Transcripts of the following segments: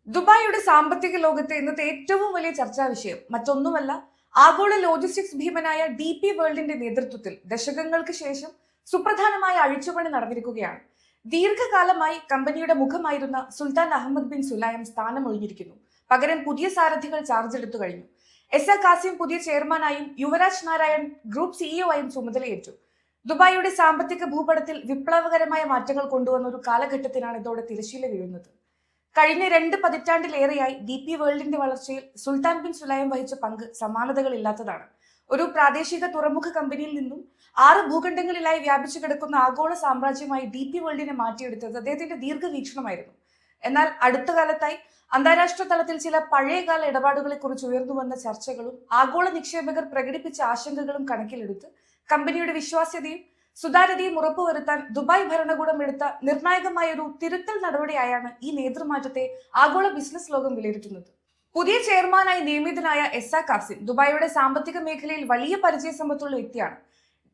ദുബായിയുടെ സാമ്പത്തിക ലോകത്തെ ഇന്നത്തെ ഏറ്റവും വലിയ ചർച്ചാ വിഷയം മറ്റൊന്നുമല്ല, ആഗോള ലോജിസ്റ്റിക്സ് ഭീമനായ DP വേൾഡിന്റെ നേതൃത്വത്തിൽ ദശകങ്ങൾക്ക് ശേഷം സുപ്രധാനമായ അഴിച്ചുപണി നടന്നിരിക്കുകയാണ്. ദീർഘകാലമായി കമ്പനിയുടെ മുഖമായിരുന്ന സുൽത്താൻ അഹമ്മദ് ബിൻ സുലൈം സ്ഥാനമൊഴിഞ്ഞിരിക്കുന്നു. പകരം പുതിയ സാരഥികൾ ചാർജ് എടുത്തു കഴിഞ്ഞു. എസ് കാസിം പുതിയ ചെയർമാനായും യുവരാജ് നാരായൺ ഗ്രൂപ്പ് CEO ആയും ചുമതലയേറ്റു. ദുബായിയുടെ സാമ്പത്തിക ഭൂപടത്തിൽ വിപ്ലവകരമായ മാറ്റങ്ങൾ കൊണ്ടുവന്ന ഒരു കാലഘട്ടത്തിനാണ് ഇതോടെ തിരശ്ശീല വീഴുന്നത്. കഴിഞ്ഞ 2 പതിറ്റാണ്ടിലേറെയായി DP വേൾഡിന്റെ വളർച്ചയിൽ സുൽത്താൻ ബിൻ സുലൈം വഹിച്ച പങ്ക് സമാനതകളില്ലാത്തതാണ്. ഒരു പ്രാദേശിക തുറമുഖ കമ്പനിയിൽ നിന്നും 6 ഭൂഖണ്ഡങ്ങളിലായി വ്യാപിച്ചു കിടക്കുന്ന ആഗോള സാമ്രാജ്യമായി DP വേൾഡിനെ മാറ്റിയെടുത്തത് അദ്ദേഹത്തിന്റെ ദീർഘവീക്ഷണമായിരുന്നു. എന്നാൽ അടുത്ത കാലത്തായി അന്താരാഷ്ട്ര തലത്തിൽ ചില പഴയകാല ഇടപാടുകളെ കുറിച്ച് ഉയർന്നു വന്ന ചർച്ചകളും ആഗോള നിക്ഷേപകർ പ്രകടിപ്പിച്ച ആശങ്കകളും കണക്കിലെടുത്ത് കമ്പനിയുടെ വിശ്വാസ്യതയും സുതാര്യതയും ഉറപ്പുവരുത്താൻ ദുബായ് ഭരണകൂടം എടുത്ത നിർണായകമായ ഒരു തിരുത്തൽ നടപടിയായാണ് ഈ നേതൃമാറ്റത്തെ ആഗോള ബിസിനസ് ലോകം വിലയിരുത്തുന്നത്. പുതിയ ചെയർമാനായി നിയമിതനായ എസ് കാസിം ദുബായിയുടെ സാമ്പത്തിക മേഖലയിൽ വലിയ പരിചയസമ്പത്തുള്ള വ്യക്തിയാണ്.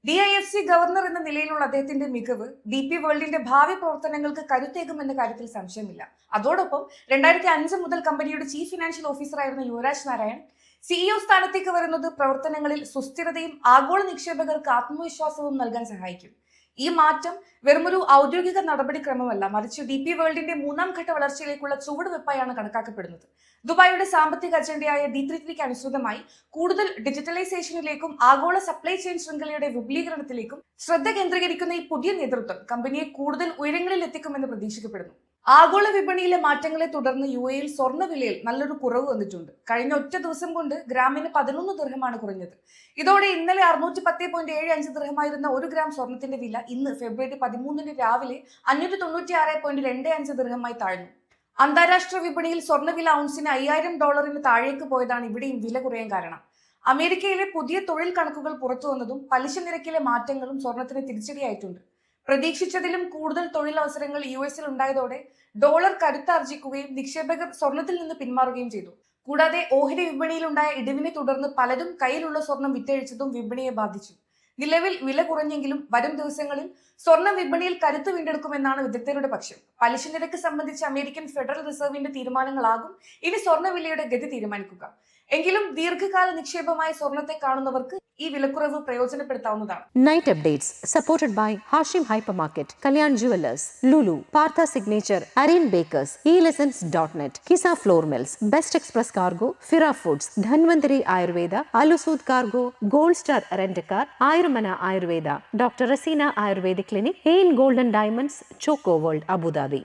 DIFC ഗവർണർ എന്ന നിലയിലുള്ള അദ്ദേഹത്തിന്റെ മികവ് DP വേൾഡിന്റെ ഭാവി പ്രവർത്തനങ്ങൾക്ക് കരുത്തേകുമെന്ന കാര്യത്തിൽ സംശയമില്ല. അതോടൊപ്പം 2005 മുതൽ കമ്പനിയുടെ ചീഫ് ഫിനാൻഷ്യൽ ഓഫീസറായിരുന്ന യുവരാജ് നാരായൺ CEO സ്ഥാനത്തേക്ക് വരുന്നത് പ്രവർത്തനങ്ങളിൽ സുസ്ഥിരതയും ആഗോള നിക്ഷേപകർക്ക് ആത്മവിശ്വാസവും നൽകാൻ സഹായിക്കും. ഈ മാറ്റം വെറുമൊരു ഔദ്യോഗിക നടപടിക്രമമല്ല, മറിച്ച് DP വേൾഡിന്റെ 3ാം ഘട്ട വളർച്ചയിലേക്കുള്ള ചുവടുവെപ്പായാണ് കണക്കാക്കപ്പെടുന്നത്. ദുബായിയുടെ സാമ്പത്തിക അജണ്ടയായ D33 അനുസൃതമായി കൂടുതൽ ഡിജിറ്റലൈസേഷനിലേക്കും ആഗോള സപ്ലൈ ചെയിൻ ശൃംഖലയുടെ വിപുലീകരണത്തിലേക്കും ശ്രദ്ധ കേന്ദ്രീകരിക്കുന്ന ഈ പുതിയ നേതൃത്വം കമ്പനിയെ കൂടുതൽ ഉയരങ്ങളിൽ എത്തിക്കുമെന്ന് പ്രതീക്ഷിക്കപ്പെടുന്നു. ആഗോള വിപണിയിലെ മാറ്റങ്ങളെ തുടർന്ന് UAE സ്വർണ്ണ വിലയിൽ നല്ലൊരു കുറവ് വന്നിട്ടുണ്ട്. കഴിഞ്ഞ ഒറ്റ ദിവസം കൊണ്ട് ഗ്രാമിന് 11 ദിർഹമാണ് കുറഞ്ഞത്. ഇതോടെ ഇന്നലെ 610.75 ദിർഹമായിരുന്ന 1 ഗ്രാം സ്വർണത്തിന്റെ വില ഇന്ന് ഫെബ്രുവരി 13 രാവിലെ 596.25 ദിർഹമായി താഴ്ന്നു. അന്താരാഷ്ട്ര വിപണിയിൽ സ്വർണ്ണവില ഔൺസിന് $5000 താഴേക്ക് പോയതാണ് ഇവിടെയും വില കുറയാൻ കാരണം. അമേരിക്കയിലെ പുതിയ തൊഴിൽ കണക്കുകൾ പുറത്തു വന്നതും പലിശ നിരക്കിലെ മാറ്റങ്ങളും സ്വർണത്തിന് തിരിച്ചടിയായിട്ടുണ്ട്. പ്രതീക്ഷിച്ചതിലും കൂടുതൽ തൊഴിലവസരങ്ങൾ US ഉണ്ടായതോടെ ഡോളർ കരുത്താർജിക്കുകയും നിക്ഷേപകർ സ്വർണത്തിൽ നിന്ന് പിന്മാറുകയും ചെയ്തു. കൂടാതെ ഓഹരി വിപണിയിലുണ്ടായ ഇടിവിനെ തുടർന്ന് പലരും കയ്യിലുള്ള സ്വർണം വിറ്റഴിച്ചതും വിപണിയെ ബാധിച്ചു. നിലവിൽ വില കുറഞ്ഞെങ്കിലും വരും ദിവസങ്ങളിൽ സ്വർണം വിപണിയിൽ കരുത്ത് വീണ്ടെടുക്കുമെന്നാണ് വിദഗ്ധരുടെ പക്ഷം. പലിശ നിരക്ക് സംബന്ധിച്ച് അമേരിക്കൻ ഫെഡറൽ റിസർവിന്റെ തീരുമാനങ്ങളാകും ഇനി സ്വർണ്ണവിലയുടെ ഗതി തീരുമാനിക്കുക. എങ്കിലും ദീർഘകാല നിക്ഷേപമായി സ്വർണത്തെ കാണുന്നവർക്ക് ഈ വിലക്കുറവ് പ്രയോജനപ്പെടുത്താവുന്നതാണ്. Night updates supported by Hashim hypermarket, Kalyan jewellers, Lulu, Partha signature, Arin bakers, eLessons.net, Kisa flour mills, best express cargo, Fira foods, Dhanvantari Ayurveda, അലുസൂദ് cargo, gold star rent car, Ayurmana Ayurveda, doctor Raseena Ayurvedic clinic, ഹെയിൻ golden diamonds, choco world Abu Dhabi.